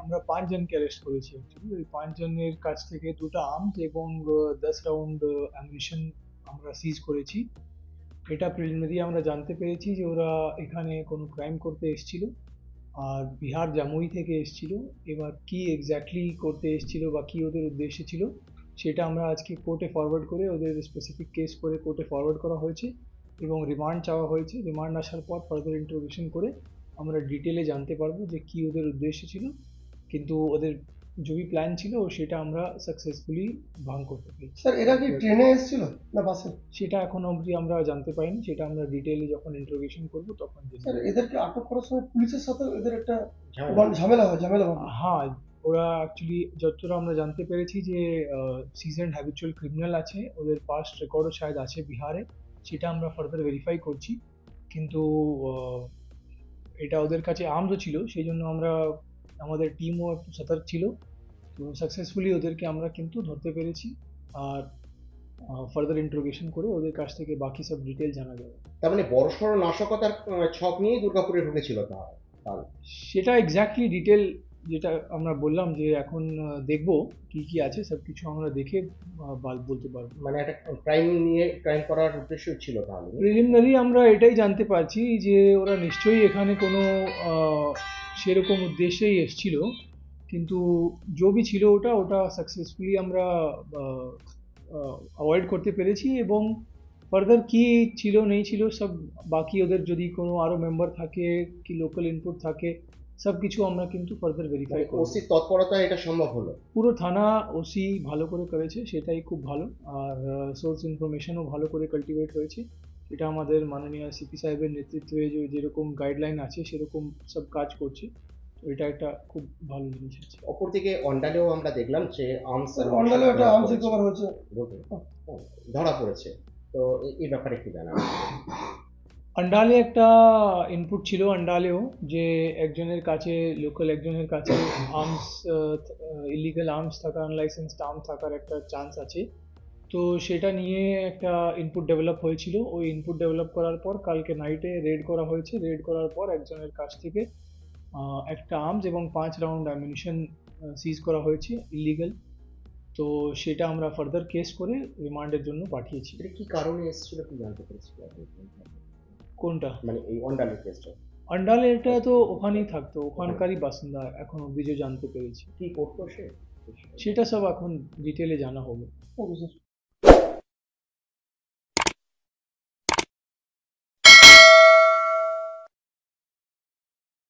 আমরা 5 জনকে অ্যারেস্ট করেছি অ্যাকচুয়ালি। ওই 5 জনের কাছ থেকে 2টা আর্মস এবং 10 রাউন্ড অ্যামুনিশন আমরা সিজ করেছি। এটা প্রিলিমিনারি আমরা জানতে পেরেছি যে ওরা এখানে কোনো ক্রাইম করতে এসেছিল, আর বিহার জামুই থেকে এসেছিল। এবার কি এক্স্যাক্টলি করতে এসেছিল বা কি ওদের উদ্দেশ্য ছিল সেটা আমরা আজকে কোর্টে ফরওয়ার্ড করে ওদের স্পেসিফিক কেস করে কোর্টে ফরওয়ার্ড করা হয়েছে এবং রিমান্ড চাওয়া হয়েছে। রিমান্ড আসার পর ফার্দার ইন্টারোগেশন করে আমরা ডিটেলে জানতে পারবো যে কি ওদের উদ্দেশ্য ছিল, কিন্তু ওদের जो भी প্ল্যান ছিল সেটা আমরা সাকসেসফুলি ভাঙ করতে পেরেছি। স্যার এরা কি ট্রেনে এসেছিল না বাসে? সেটা এখন অবধি আমরা জানতে পারিনি, সেটা আমরা ডিটেইলে যখন ইন্টারোগেশন করব তখন স্যার জেনে। এদেরকে আটক করার সময় পুলিশের সাথে এদের একটা ঝামেলা হয়। হ্যাঁ, ওরা অ্যাকচুয়ালি যতটা আমরা জানতে পেরেছি যে সিজনড হ্যাবিচুয়াল ক্রিমিনাল আছে, ওদের পাস্ট রেকর্ডও শায়দ আছে বিহারে, সেটা আমরা ফার্দার ভেরিফাই করছি। কিন্তু আহ, এটা ওদের কাছে আর্মসও ছিল, সেই জন্য আমরা আমাদের টিমও একটু সতর্ক ছিল। তো সাকসেসফুলি ওদেরকে আমরা কিন্তু ধরতে পেরেছি, আর ফার্দার ইন্টারোগেশন করে ওদের কাছ থেকে বাকি সব ডিটেল জানা যাবে। তার মানে বড়সড় নাশকতার ছক নিয়েই দুর্গাপুরে ঢুকেছিল তাহলে। সেটা এক্স্যাক্টলি ডিটেল যেটা আমরা বললাম যে এখন দেখব কি কি আছে, সব কিছু আমরা দেখে বলতে পারবো। মানে একটা ক্রাইম করার উদ্দেশ্য ছিল তাহলে। প্রিলিমিনারি আমরা এটাই জানতে পারছি যে ওরা নিশ্চয়ই এখানে কোনো সেরকম উদ্দেশ্যেই এসছিল, কিন্তু যে ছিল ওটা ওটা সাকসেসফুলি আমরা অ্যাভয়েড করতে পেরেছি। এবং ফার্দার কি ছিল নেই ছিল সব বাকি ওদের যদি কোনো আরো মেম্বার থাকে কি লোকাল ইনপুট থাকে সব কিছু আমরা কিন্তু ফার্দার ভেরিফাই করব। ওসি তৎপরতায় এটা সম্ভব হলো। পুরো থানা ওসি ভালো করে করেছে, সেটাই খুব ভালো। আর সোর্স ইনফরমেশনও ভালো করে কাল্টিভেট হয়েছে। এটা আমাদের মাননীয় সিপি সাহেবের নেতৃত্বে যেরকম গাইডলাইন আছে সেরকম সব কাজ করছে। তো এটা একটা খুব ভালো জিনিস আছে। অপরদিকে অন্ডালেও আমরা দেখলাম যে অন্ডালেও একটা আর্মস রিকভার হয়েছে, ধরা পড়েছে। তো এই ব্যাপারে কি জানা? আন্ডালে একটা ইনপুট ছিল আন্ডালেও, যে একজনের কাছে লোকাল একজনের কাছে আর্মস ইলিগাল আর্মস থাকা আনলাইসেন্সড আর্ম থাকার একটা চান্স আছে। তো সেটা নিয়ে একটা ইনপুট ডেভেলপ হয়েছিল। ওই ইনপুট ডেভেলপ করার পর কালকে নাইটে রেড করা হয়েছে। রেড করার পর একজনের কাছ থেকে একটা আর্মস এবং 5 রাউন্ড অ্যামিনিশন সিজ করা হয়েছে ইলিগাল। তো সেটা আমরা ফার্দার কেস করে রিমান্ডের জন্য পাঠিয়েছি। এটা কি কারণে এসেছিল কি জানতে পেরেছিল আপনি? কোনটা? মানে এই অন্ডালের কেসটা আন্ডালে এটা তো ওখানেই থাকতো, ওখানকারই বাসিন্দা এখন অব্দি যে জানতে পেরেছি। কি করতো সে? সেটা সব এখন ডিটেলে জানা হবে। Okay sir.